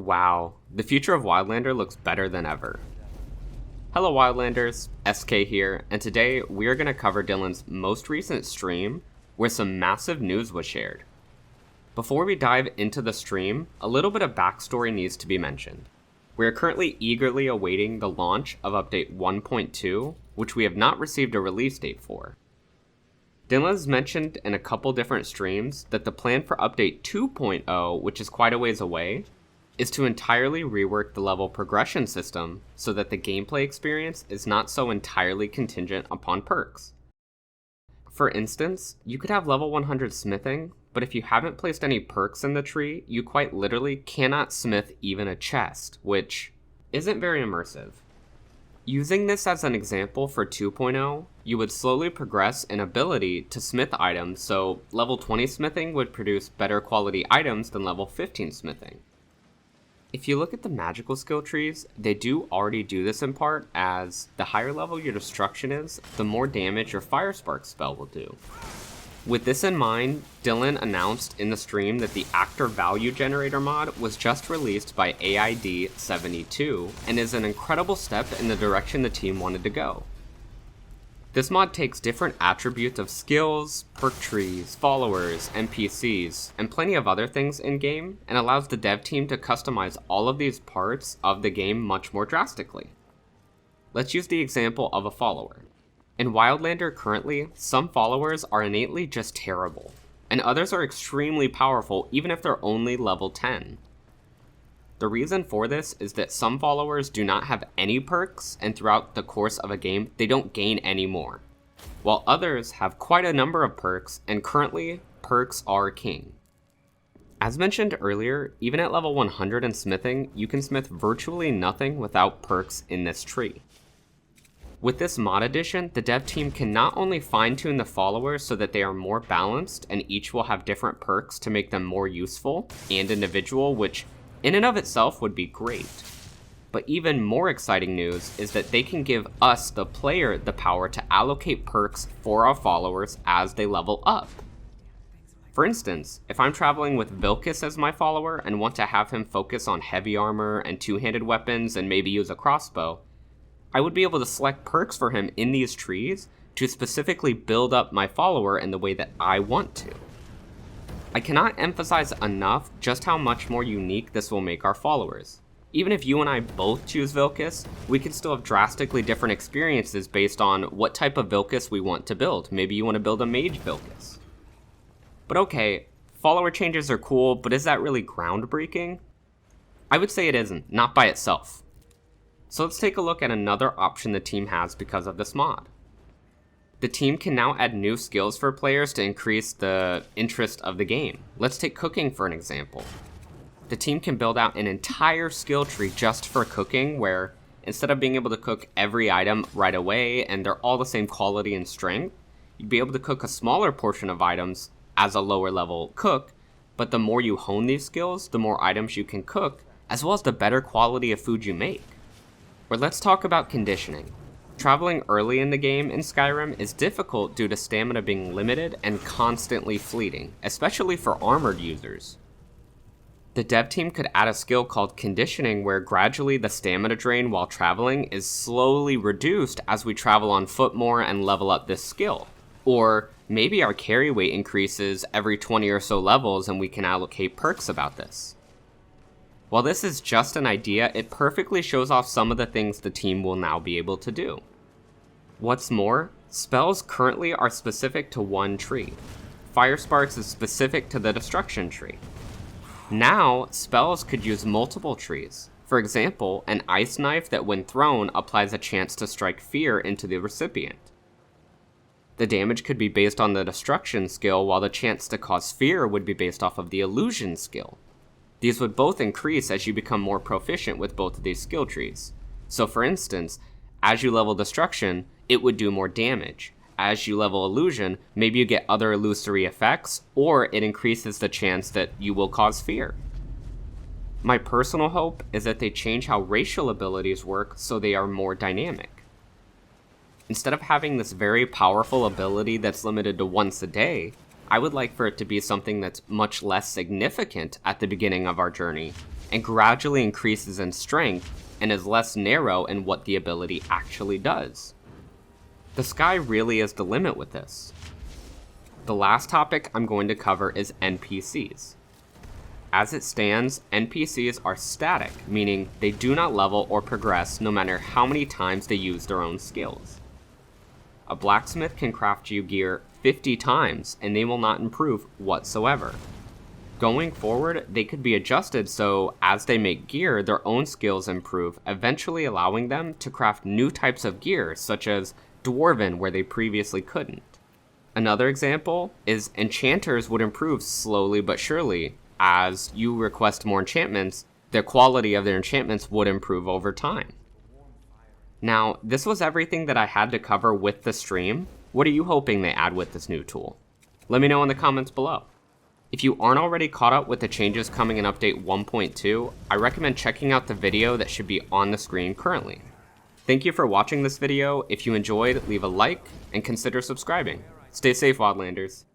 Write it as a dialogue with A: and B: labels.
A: Wow, the future of Wildlander looks better than ever. Hello Wildlanders, SK here, and today we are going to cover Dylan's most recent stream where some massive news was shared. Before we dive into the stream, a little bit of backstory needs to be mentioned. We are currently eagerly awaiting the launch of update 1.2, which we have not received a release date for. Dylan has mentioned in a couple different streams that the plan for update 2.0, which is quite a ways away, is to entirely rework the level progression system so that the gameplay experience is not so entirely contingent upon perks. For instance, you could have level 100 smithing, but if you haven't placed any perks in the tree, you quite literally cannot smith even a chest, which isn't very immersive. Using this as an example for 2.0, you would slowly progress in ability to smith items, so level 20 smithing would produce better quality items than level 15 smithing. If you look at the magical skill trees, they do already do this in part, as the higher level your destruction is, the more damage your fire spark spell will do. With this in mind, Dylan announced in the stream that the actor value generator mod was just released by AID72 and is an incredible step in the direction the team wanted to go. This mod takes different attributes of skills, perk trees, followers, NPCs, and plenty of other things in-game, and allows the dev team to customize all of these parts of the game much more drastically. Let's use the example of a follower. In Wildlander currently, some followers are innately just terrible, and others are extremely powerful even if they're only level 10. The reason for this is that some followers do not have any perks, and throughout the course of a game, they don't gain any more, while others have quite a number of perks, and currently, perks are king. As mentioned earlier, even at level 100 in smithing, you can smith virtually nothing without perks in this tree. With this mod addition, the dev team can not only fine-tune the followers so that they are more balanced and each will have different perks to make them more useful and individual, which in and of itself would be great. But even more exciting news is that they can give us, the player, the power to allocate perks for our followers as they level up. For instance, if I'm traveling with Vilcus as my follower and want to have him focus on heavy armor and two-handed weapons and maybe use a crossbow, I would be able to select perks for him in these trees to specifically build up my follower in the way that I want to. I cannot emphasize enough just how much more unique this will make our followers. Even if you and I both choose Vilcus, we can still have drastically different experiences based on what type of Vilcus we want to build. Maybe you want to build a mage Vilcus. But okay, follower changes are cool, but is that really groundbreaking? I would say it isn't, not by itself. So let's take a look at another option the team has because of this mod. The team can now add new skills for players to increase the interest of the game. Let's take cooking for an example. The team can build out an entire skill tree just for cooking, where instead of being able to cook every item right away and they're all the same quality and strength, you'd be able to cook a smaller portion of items as a lower level cook, but the more you hone these skills, the more items you can cook, as well as the better quality of food you make. Or let's talk about conditioning. Traveling early in the game in Skyrim is difficult due to stamina being limited and constantly fleeting, especially for armored users. The dev team could add a skill called conditioning where gradually the stamina drain while traveling is slowly reduced as we travel on foot more and level up this skill. Or maybe our carry weight increases every 20 or so levels and we can allocate perks about this. While this is just an idea, it perfectly shows off some of the things the team will now be able to do. What's more, spells currently are specific to one tree. Fire Sparks is specific to the Destruction tree. Now, spells could use multiple trees. For example, an Ice Knife that when thrown applies a chance to strike fear into the recipient. The damage could be based on the Destruction skill, while the chance to cause fear would be based off of the Illusion skill. These would both increase as you become more proficient with both of these skill trees. So for instance, as you level Destruction, it would do more damage. As you level Illusion, maybe you get other illusory effects, or it increases the chance that you will cause fear. My personal hope is that they change how racial abilities work so they are more dynamic. Instead of having this very powerful ability that's limited to once a day, I would like for it to be something that's much less significant at the beginning of our journey, and gradually increases in strength and is less narrow in what the ability actually does. The sky really is the limit with this. The last topic I'm going to cover is NPCs. As it stands, NPCs are static, meaning they do not level or progress no matter how many times they use their own skills. A blacksmith can craft you gear 50 times and they will not improve whatsoever. Going forward, they could be adjusted so as they make gear, their own skills improve, eventually allowing them to craft new types of gear, such as Dwarven, where they previously couldn't. Another example is enchanters would improve slowly but surely. As you request more enchantments, the quality of their enchantments would improve over time. Now, this was everything that I had to cover with the stream. What are you hoping they add with this new tool? Let me know in the comments below. If you aren't already caught up with the changes coming in update 1.2, I recommend checking out the video that should be on the screen currently. Thank you for watching this video. If you enjoyed, leave a like and consider subscribing. Stay safe, Wildlanders.